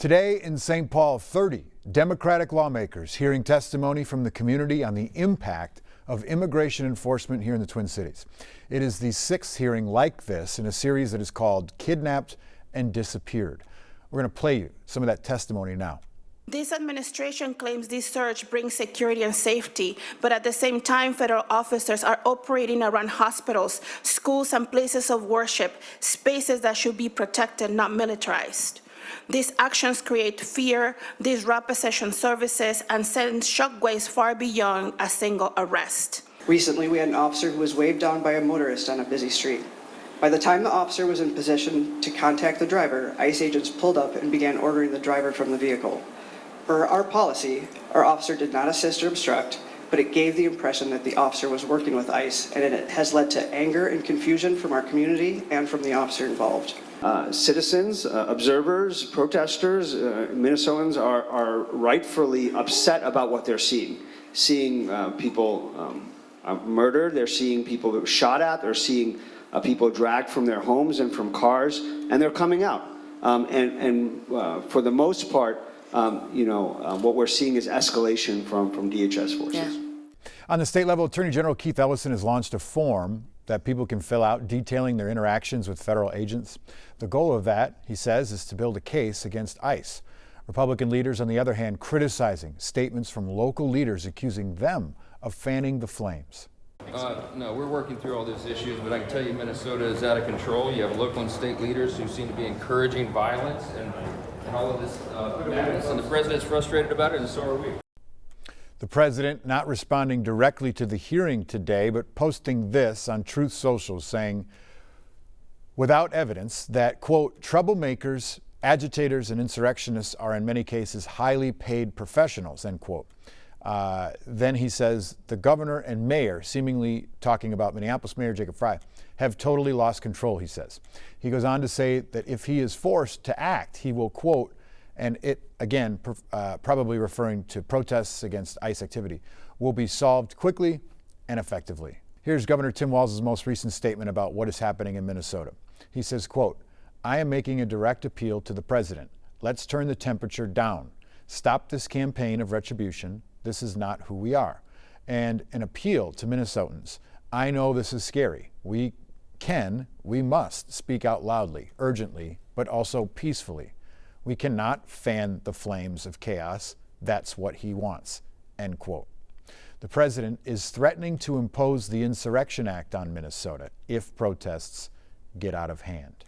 Today in St. Paul, 30 Democratic lawmakers hearing testimony from the community on the impact of immigration enforcement here in the Twin Cities. It is the sixth hearing like this in a series that is called Kidnapped and Disappeared. We're going to play you some of that testimony now. This administration claims this surge brings security and safety, but at the same time, federal officers are operating around hospitals, schools, and places of worship, spaces that should be protected, not militarized. These actions create fear, disrupt essential services, and send shockwaves far beyond a single arrest. Recently, we had an officer who was waved down by a motorist on a busy street. By the time the officer was in position to contact the driver, ICE agents pulled up and began ordering the driver from the vehicle. Per our policy, our officer did not assist or obstruct, but it gave the impression that the officer was working with ICE, and it has led to anger and confusion from our community and from the officer involved. Citizens, observers, protesters, Minnesotans are rightfully upset about what they're seeing. Seeing people murdered, they're seeing people shot at, they're seeing people dragged from their homes and from cars, and they're coming out. For the most part, what we're seeing is escalation from DHS forces. Yeah. On the state level, Attorney General Keith Ellison has launched a form that people can fill out detailing their interactions with federal agents. The goal of that, he says, is to build a case against ICE. Republican leaders, on the other hand, criticizing statements from local leaders accusing them of fanning the flames. No, we're working through all these issues, but I can tell you Minnesota is out of control. You have local and state leaders who seem to be encouraging violence and all of this madness, and the president's frustrated about it, and so are we. The president not responding directly to the hearing today, but posting this on Truth Social saying, without evidence, that, quote, troublemakers, agitators, and insurrectionists are in many cases highly paid professionals, end quote. Then he says the governor and mayor, seemingly talking about Minneapolis Mayor Jacob Frey, have totally lost control, he says. He goes on to say that if he is forced to act, he will, quote, and it, again, probably referring to protests against ICE activity, will be solved quickly and effectively. Here's Governor Tim Walz's most recent statement about what is happening in Minnesota. He says, quote, I am making a direct appeal to the president. Let's turn the temperature down. Stop this campaign of retribution. This is not who we are. And an appeal to Minnesotans. I know this is scary. We must speak out loudly, urgently, but also peacefully. We cannot fan the flames of chaos. That's what he wants, end quote. The president is threatening to impose the Insurrection Act on Minnesota if protests get out of hand.